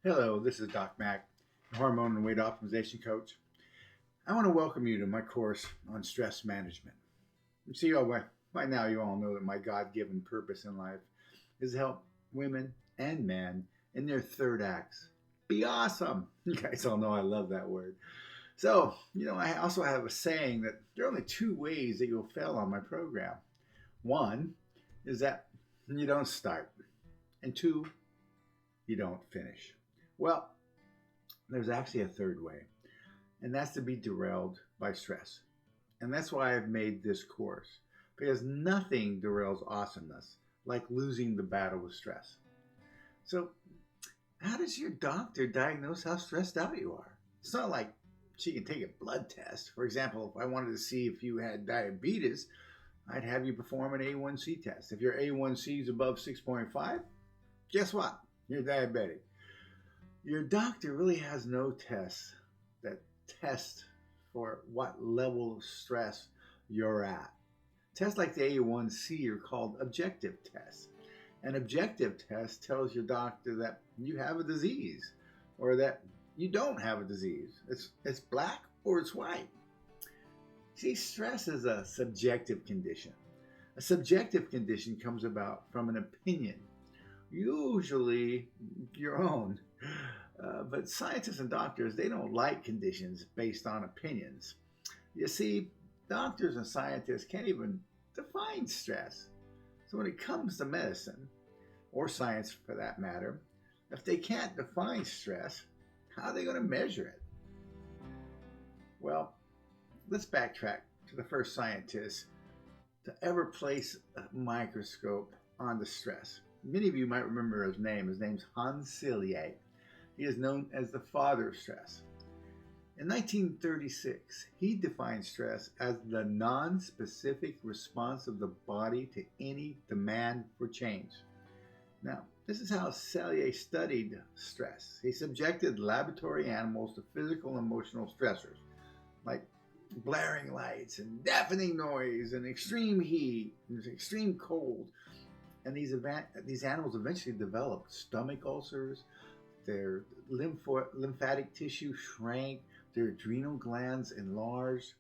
Hello, this is Doc Mack, hormone and weight optimization coach. I want to welcome you to my course on stress management. You see, by now you all know that my God given purpose in life is to help women and men in their third acts be awesome. You guys all know I love that word. So, I also have a saying that there are only two ways that you'll fail on my program. One is that you don't start, and two, you don't finish. Well, there's actually a third way, and that's to be derailed by stress. And that's why I've made this course, because nothing derails awesomeness like losing the battle with stress. So, how does your doctor diagnose how stressed out you are? It's not like she can take a blood test. For example, if I wanted to see if you had diabetes, I'd have you perform an A1C test. If your A1C is above 6.5, guess what? You're diabetic. Your doctor really has no tests that test for what level of stress you're at. Tests like the A1C are called objective tests. An objective test tells your doctor that you have a disease or that you don't have a disease. It's black or it's white. See, stress is a subjective condition. A subjective condition comes about from an opinion, usually your own. But scientists and doctors, they don't like conditions based on opinions. You see, doctors and scientists can't even define stress. So when it comes to medicine, or science for that matter, if they can't define stress, how are they going to measure it? Well, let's backtrack to the first scientist to ever place a microscope on the stress. Many of you might remember his name. His name's Hans Selye. He is known as the father of stress. In 1936, he defined stress as the non-specific response of the body to any demand for change. Now, this is how Selye studied stress. He subjected laboratory animals to physical and emotional stressors, like blaring lights and deafening noise and extreme heat and extreme cold. And these animals eventually developed stomach ulcers, their lymphatic tissue shrank, their adrenal glands enlarged.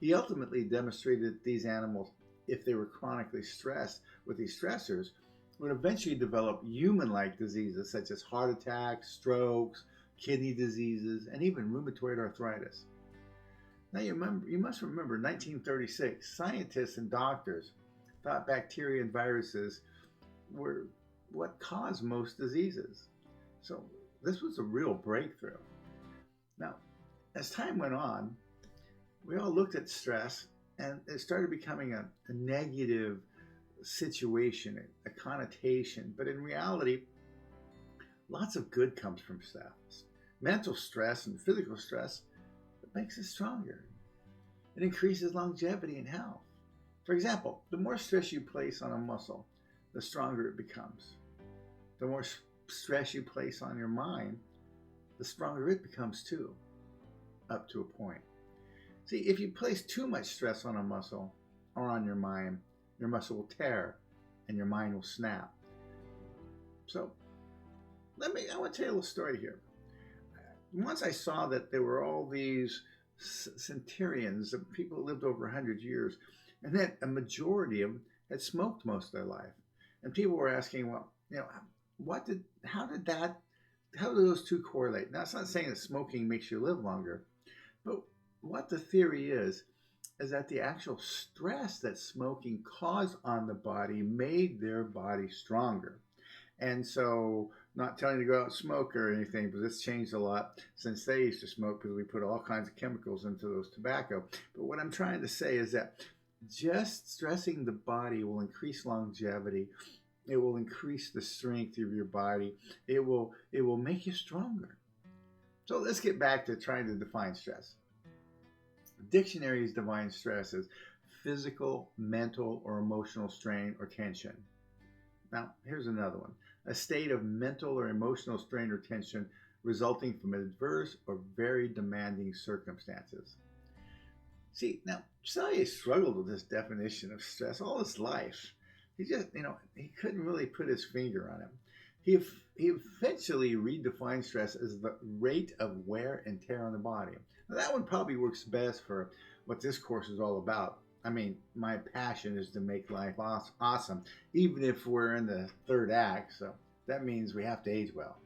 He ultimately demonstrated that these animals, if they were chronically stressed with these stressors, would eventually develop human-like diseases such as heart attacks, strokes, kidney diseases, and even rheumatoid arthritis. Now you must remember 1936, scientists and doctors thought bacteria and viruses were what caused most diseases. So this was a real breakthrough. Now, as time went on, we all looked at stress and it started becoming a negative situation, a connotation. But in reality, lots of good comes from stress. Mental stress and physical stress, it makes us stronger. It increases longevity and health. For example, the more stress you place on a muscle, the stronger it becomes. The more stress you place on your mind, the stronger it becomes too, up to a point. See, if you place too much stress on a muscle or on your mind, your muscle will tear and your mind will snap. So, I want to tell you a little story here. Once I saw that there were all these centurions, people who lived over 100 years, and that a majority of them had smoked most of their life. And people were asking, well, how do those two correlate? Now, it's not saying that smoking makes you live longer, but what the theory is that the actual stress that smoking caused on the body made their body stronger. And so, not telling you to go out and smoke or anything, but it's changed a lot since they used to smoke because we put all kinds of chemicals into those tobacco. But what I'm trying to say is that just stressing the body will increase longevity. It will increase the strength of your body. It will make you stronger. So let's get back to trying to define stress. Dictionaries define stress as physical, mental, or emotional strain or tension. Now, here's another one. A state of mental or emotional strain or tension resulting from adverse or very demanding circumstances. See, now, Selye struggled with this definition of stress all his life. He just, he couldn't really put his finger on it. He eventually redefined stress as the rate of wear and tear on the body. Now, that one probably works best for what this course is all about. I mean, my passion is to make life awesome, even if we're in the third act. So that means we have to age well.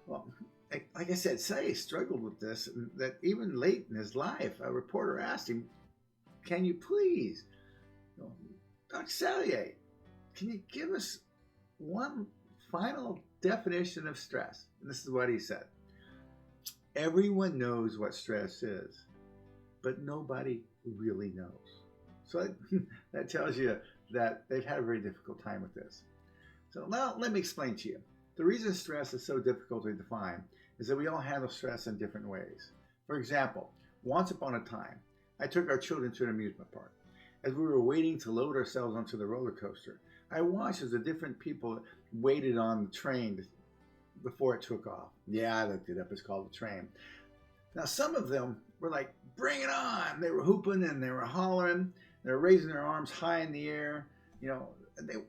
Well, like I said, Say struggled with this, and that even late in his life, a reporter asked him, "Can you please, Dr. Salier, can you give us one final definition of stress?" And this is what he said: "Everyone knows what stress is, but nobody really knows." So that tells you that they've had a very difficult time with this. So now let me explain to you. The reason stress is so difficult to define is that we all handle stress in different ways. For example, once upon a time, I took our children to an amusement park. As we were waiting to load ourselves onto the roller coaster, I watched as the different people waited on the train before it took off. Yeah, I looked it up. It's called the train. Now, some of them were like, "Bring it on!" They were hooping and they were hollering. They were raising their arms high in the air.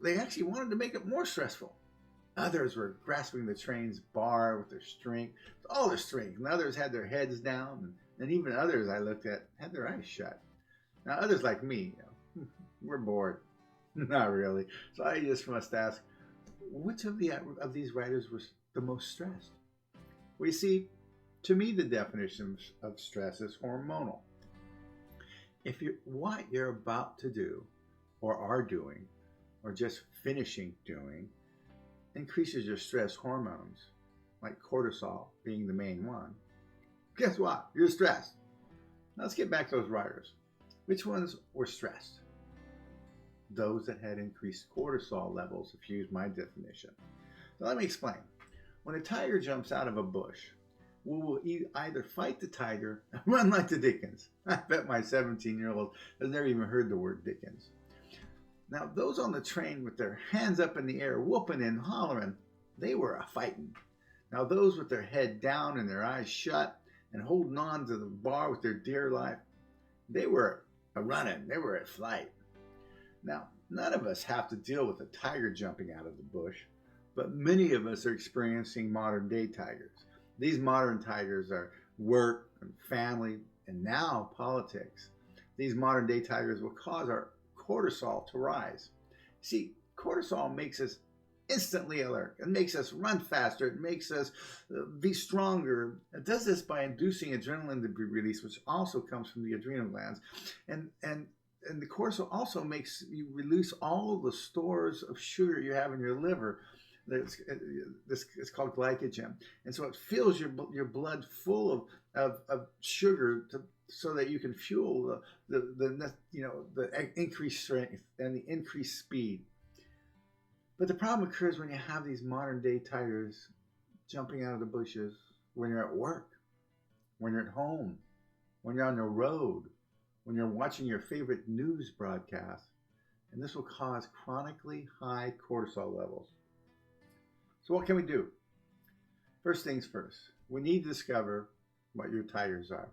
They actually wanted to make it more stressful. Others were grasping the train's bar with all their strength. And others had their heads down. And even others I looked at had their eyes shut. Now, others like me, we're bored. Not really. So I just must ask, which of these writers was the most stressed? Well, you see, to me, the definition of stress is hormonal. If what you're about to do, or are doing, or just finishing doing, increases your stress hormones, like cortisol being the main one, guess what? You're stressed. Now let's get back to those writers. Which ones were stressed? Those that had increased cortisol levels, if you use my definition. So let me explain. When a tiger jumps out of a bush, we will either fight the tiger or run like the Dickens. I bet my 17-year-old has never even heard the word Dickens. Now, those on the train with their hands up in the air, whooping and hollering, they were a fighting. Now, those with their head down and their eyes shut and holding on to the bar with their dear life, they were a running. They were at flight. Now, none of us have to deal with a tiger jumping out of the bush, but many of us are experiencing modern day tigers. These modern tigers are work and family and now politics. These modern day tigers will cause our cortisol to rise. See, cortisol makes us instantly alert. It makes us run faster. It makes us be stronger. It does this by inducing adrenaline to be released, which also comes from the adrenal glands. And the cortisol also makes you release all of the stores of sugar you have in your liver. It's called glycogen, and so it fills your blood full of sugar so that you can fuel the increased strength and the increased speed. But the problem occurs when you have these modern day tigers jumping out of the bushes when you're at work, when you're at home, when you're on the road, when you're watching your favorite news broadcast, and this will cause chronically high cortisol levels. So what can we do? First things first, we need to discover what your tigers are.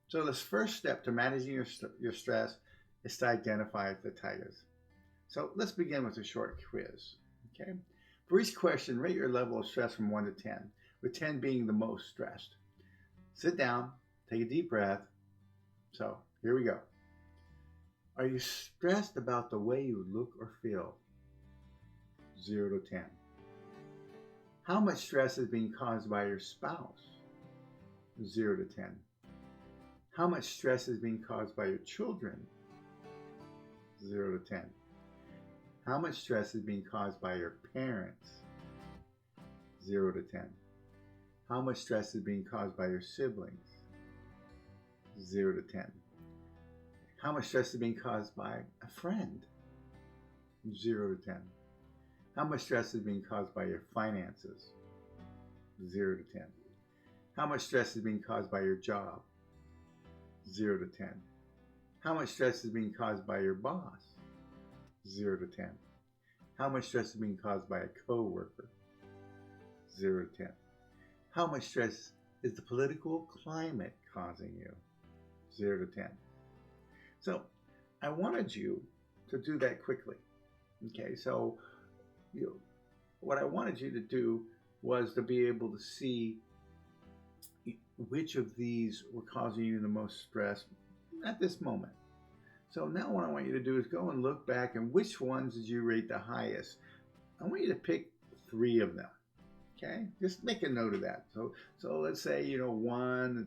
So the first step to managing your stress is to identify the tigers. So let's begin with a short quiz. Okay. For each question, rate your level of stress from 1 to 10, with 10 being the most stressed. Sit down, take a deep breath. So here we go. Are you stressed about the way you look or feel? 0 to 10. How much stress is being caused by your spouse? 0 to 10. How much stress is being caused by your children? 0 to 10. How much stress is being caused by your parents? 0 to 10. How much stress is being caused by your siblings? 0 to 10. How much stress is being caused by a friend? 0 to 10. How much stress is being caused by your finances? 0 to 10. How much stress is being caused by your job? 0 to 10. How much stress is being caused by your boss? 0 to 10. How much stress is being caused by a coworker? 0 to 10. How much stress is the political climate causing you? 0 to 10. So I wanted you to do that quickly. Okay, so what I wanted you to do was to be able to see which of these were causing you the most stress at this moment. So now what I want you to do is go and look back and which ones did you rate the highest? I want you to pick 3 of them. Okay, just make a note of that. So let's say one,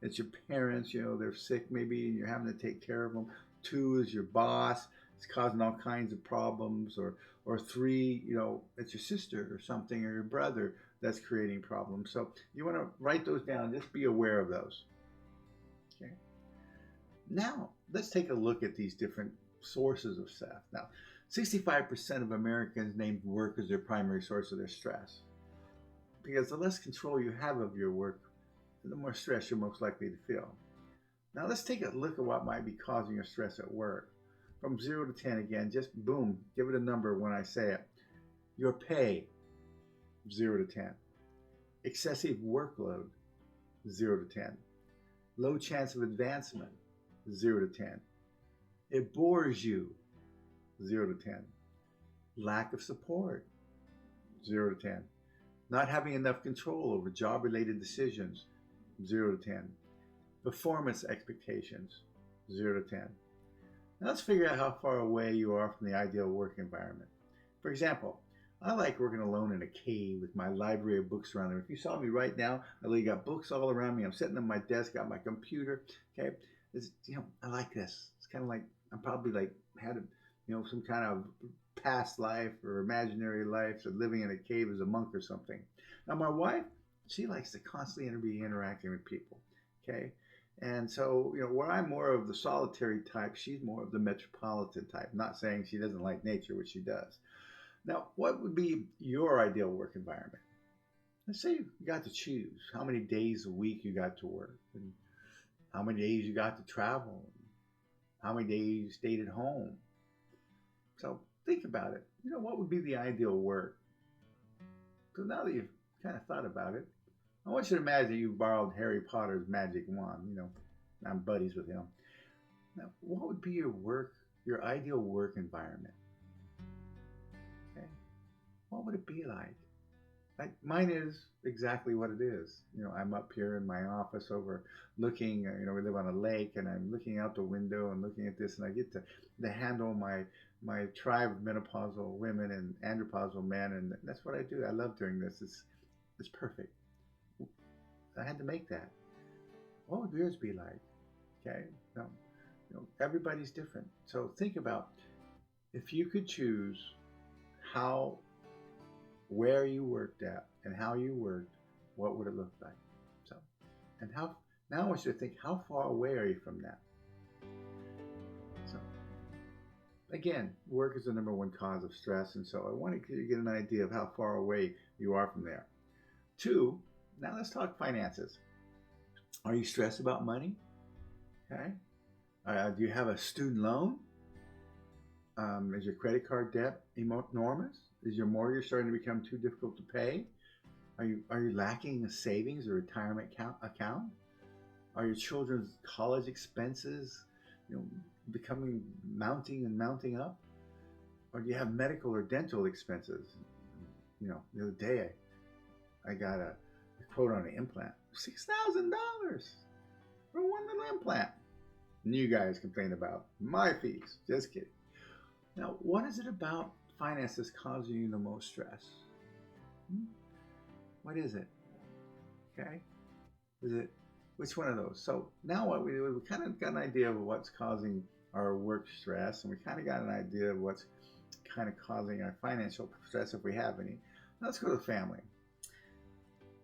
it's your parents. They're sick maybe, and you're having to take care of them. 2 is your boss. It's causing all kinds of problems. Or 3, it's your sister or something, or your brother that's creating problems. So you want to write those down. Just be aware of those. Okay. Now let's take a look at these different sources of stress. Now, 65% of Americans named work as their primary source of their stress. Because the less control you have of your work, the more stress you're most likely to feel. Now let's take a look at what might be causing your stress at work. From 0 to 10 again, just boom, give it a number when I say it. Your pay, 0 to 10. Excessive workload, 0 to 10. Low chance of advancement, 0 to 10. It bores you, 0 to 10. Lack of support, 0 to 10. Not having enough control over job-related decisions, 0 to 10. Performance expectations, 0 to 10. Now let's figure out how far away you are from the ideal work environment. For example, I like working alone in a cave with my library of books around me. If you saw me right now, I literally got books all around me. I'm sitting at my desk, got my computer. Okay, I like this. It's kind of like I'm probably had some kind of past life or imaginary life, so living in a cave as a monk or something. Now my wife, she likes to constantly be interacting with people. Okay, and so where I'm more of the solitary type, she's more of the metropolitan type. Not saying she doesn't like nature, which she does. Now, what would be your ideal work environment? Let's say you got to choose how many days a week you got to work, and how many days you got to travel, and how many days you stayed at home. So think about it. What would be the ideal work? So now that you've kind of thought about it, I want you to imagine you borrowed Harry Potter's magic wand. I'm buddies with him. Now, what would be your ideal work environment? Okay. What would it be like? Mine is exactly what it is. I'm up here in my office overlooking, we live on a lake, and I'm looking out the window and looking at this, and I get to handle my tribe of menopausal women and andropausal men, and that's what I do. I love doing this. It's perfect. I had to make that. What would yours be like? Okay. Now, everybody's different. So think about if you could choose where you worked at and how you worked, what would it look like? So, now I want you to think, how far away are you from that? So, again, work is the #1 cause of stress, and so I want you to get an idea of how far away you are from there. 2, now let's talk finances. Are you stressed about money? Okay. Do you have a student loan? Is your credit card debt enormous? Is your mortgage starting to become too difficult to pay? Are you lacking a savings or retirement account? Are your children's college expenses, mounting up? Or do you have medical or dental expenses? The other day I got a quote on an implant, $6,000 for one little implant. And you guys complain about my fees. Just kidding. Now, what is it about finances causing you the most stress? What is it? Okay? Which one of those? So now what we do is we kind of got an idea of what's causing our work stress, and we kind of got an idea of what's kind of causing our financial stress if we have any. Now let's go to family.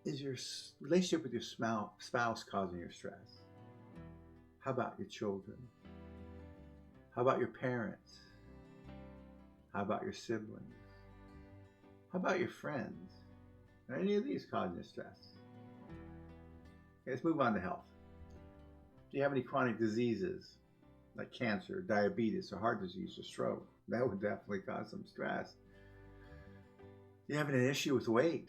Is your relationship with your spouse causing your stress? How about your children? How about your parents? How about your siblings? How about your friends? Are any of these causing you stress? Okay, let's move on to health. Do you have any chronic diseases like cancer, diabetes, or heart disease, or stroke? That would definitely cause some stress. Do you have an issue with weight?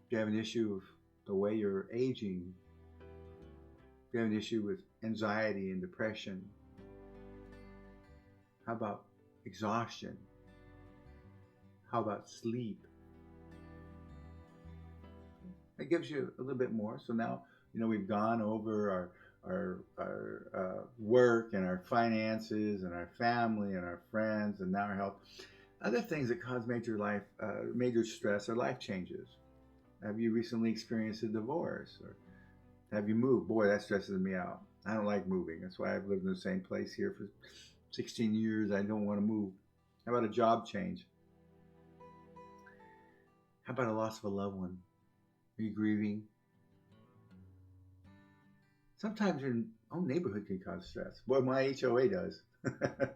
Do you have an issue with the way you're aging? Do you have an issue with anxiety and depression? How about exhaustion? How about sleep? It gives you a little bit more. So now, we've gone over our work and our finances and our family and our friends and now our health. Other things that cause major stress are life changes. Have you recently experienced a divorce, or have you moved? Boy, that stresses me out. I don't like moving. That's why I've lived in the same place here for 16 years. I don't want to move. How about a job change? How about a loss of a loved one? Are you grieving? Sometimes your own neighborhood can cause stress. Boy, my HOA does.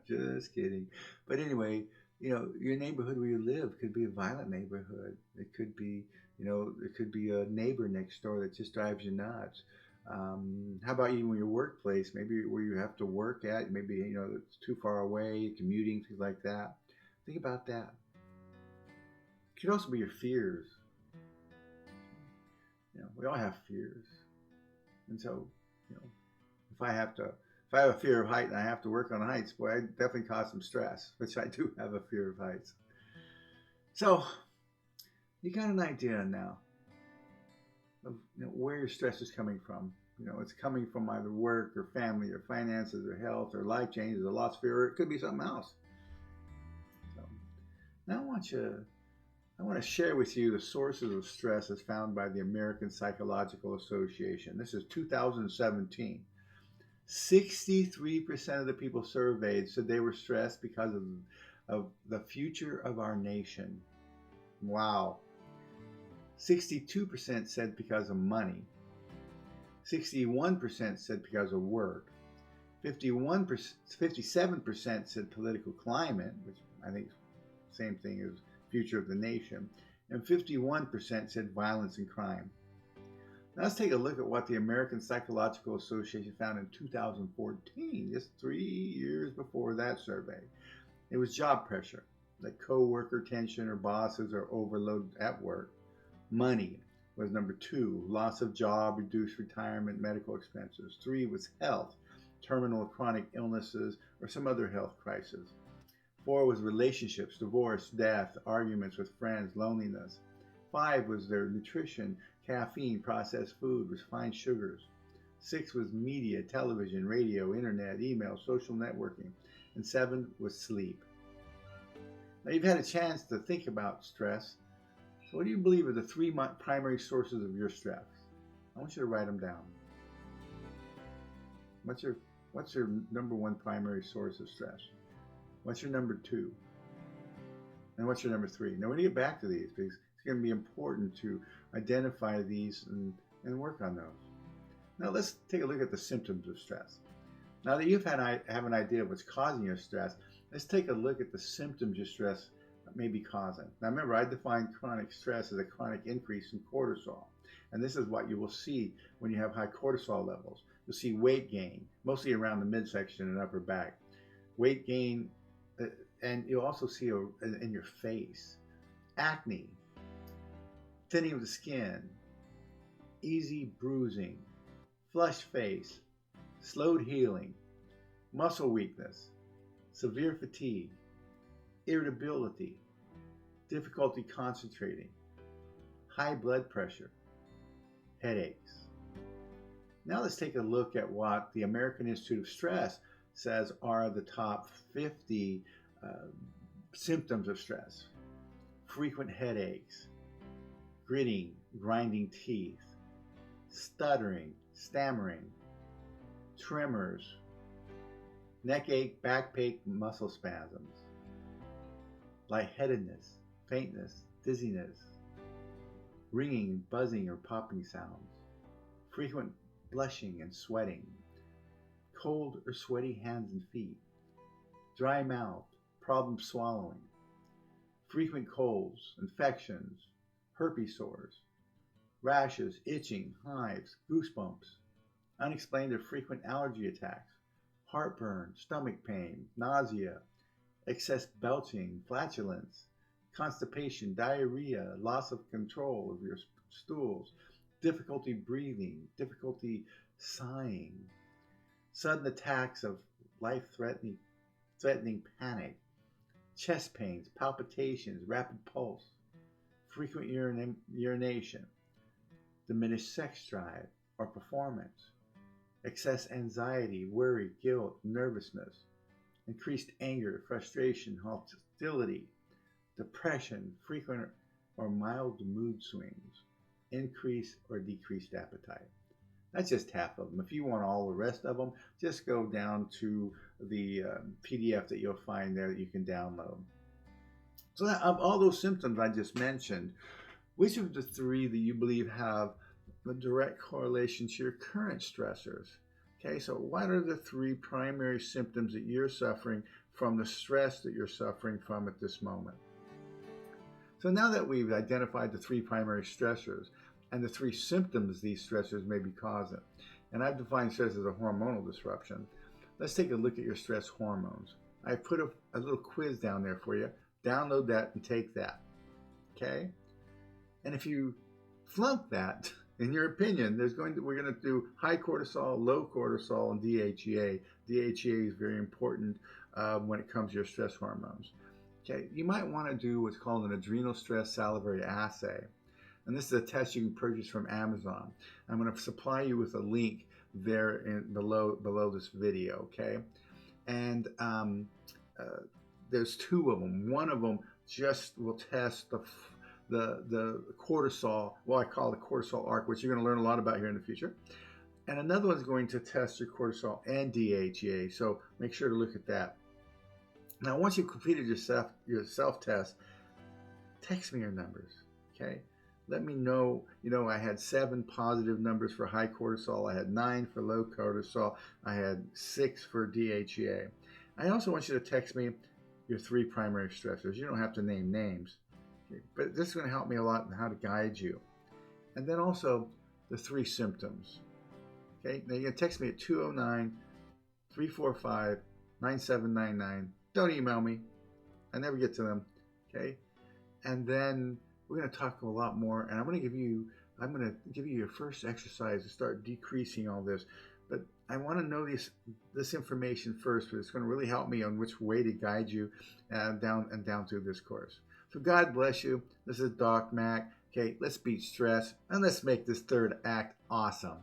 Just kidding. But anyway, your neighborhood where you live could be a violent neighborhood. It could be, it could be a neighbor next door that just drives you nuts. How about even your workplace? Maybe where you have to work at, maybe, it's too far away, commuting, things like that. Think about that. It could also be your fears. We all have fears. And so, if I have a fear of height and I have to work on heights, boy, I definitely cause some stress, which I do have a fear of heights. So you got an idea now of where your stress is coming from. It's coming from either work or family or finances or health or life changes or loss of fear, or it could be something else. So now I want to share with you the sources of stress as found by the American Psychological Association. This is 2017. 63% of the people surveyed said they were stressed because of the future of our nation. Wow. 62% said because of money. 61% said because of work. 57% said political climate, which I think is the same thing as future of the nation. And 51% said violence and crime. Now let's take a look at what the American Psychological Association found in 2014, just 3 years before that survey. It was job pressure, like co-worker tension or bosses or overload at work. Money was number 2, loss of job, reduced retirement, medical expenses. 3 was health, terminal or chronic illnesses, or some other health crisis. 4 was relationships, divorce, death, arguments with friends, loneliness. 5 was their nutrition, caffeine, processed food, refined sugars. 6 was media, television, radio, internet, email, social networking. And 7 was sleep. Now you've had a chance to think about stress. So what do you believe are the 3 primary sources of your stress? I want you to write them down. What's your number 1 primary source of stress? What's your number 2? And what's your number 3? Now we're going to get back to these because it's going to be important to identify these and work on those. Now let's take a look at the symptoms of stress. Now that have an idea of what's causing your stress, let's take a look at the symptoms your stress may be causing. Now remember, I define chronic stress as a chronic increase in cortisol. And this is what you will see when you have high cortisol levels. You'll see weight gain, mostly around the midsection and upper back. Weight gain, and you'll also see in your face, acne, thinning of the skin, easy bruising, flushed face, slowed healing, muscle weakness, severe fatigue, irritability, difficulty concentrating, high blood pressure, headaches. Now let's take a look at what the American Institute of Stress says are the top 50 symptoms of stress. Frequent headaches, gritting, grinding teeth, stuttering, stammering, tremors, neck ache, back ache, muscle spasms, lightheadedness, faintness, dizziness, ringing, buzzing, or popping sounds, frequent blushing and sweating, cold or sweaty hands and feet, dry mouth, problem swallowing, frequent colds, infections, herpes sores, rashes, itching, hives, goosebumps, unexplained or frequent allergy attacks, heartburn, stomach pain, nausea, excess belching, flatulence, constipation, diarrhea, loss of control of your stools, difficulty breathing, difficulty sighing, sudden attacks of life-threatening panic, chest pains, palpitations, rapid pulse, frequent urination, diminished sex drive or performance, excess anxiety, worry, guilt, nervousness, increased anger, frustration, hostility, depression, frequent or mild mood swings, increased or decreased appetite. That's just half of them. If you want all the rest of them, just go down to the PDF that you'll find there that you can download. So, that, of all those symptoms I just mentioned, which of the three that you believe have a direct correlation to your current stressors? Okay, so what are the three primary symptoms that you're suffering from the stress that you're suffering from at this moment? So now that we've identified the three primary stressors and the three symptoms these stressors may be causing, and I've defined stress as a hormonal disruption, let's take a look at your stress hormones. I put a little quiz down there for you. Download that and take that. Okay? And if you flunk that, in your opinion, we're going to do high cortisol, low cortisol, and DHEA. DHEA is very important when it comes to your stress hormones. Okay, you might want to do what's called an adrenal stress salivary assay. And this is a test you can purchase from Amazon. I'm going to supply you with a link there below this video, okay? And there's two of them. One of them just will test the cortisol, well, I call it the cortisol arc, which you're going to learn a lot about here in the future. And another one's going to test your cortisol and DHEA, so make sure to look at that. Now, once you've completed your self-test, text me your numbers, okay? Let me know, I had 7 positive numbers for high cortisol. I had 9 for low cortisol. I had 6 for DHEA. I also want you to text me your 3 primary stressors. You don't have to name names, okay? But this is going to help me a lot in how to guide you. And then also the 3 symptoms, okay? Now, you're going to text me at 209-345-9799. Don't email me. I never get to them, okay? And then we're going to talk a lot more, and I'm going to give you your first exercise to start decreasing all this. But I want to know this information first, but it's going to really help me on which way to guide you down through this course. So God bless you. This is Doc Mac. Okay, let's beat stress, and let's make this third act awesome.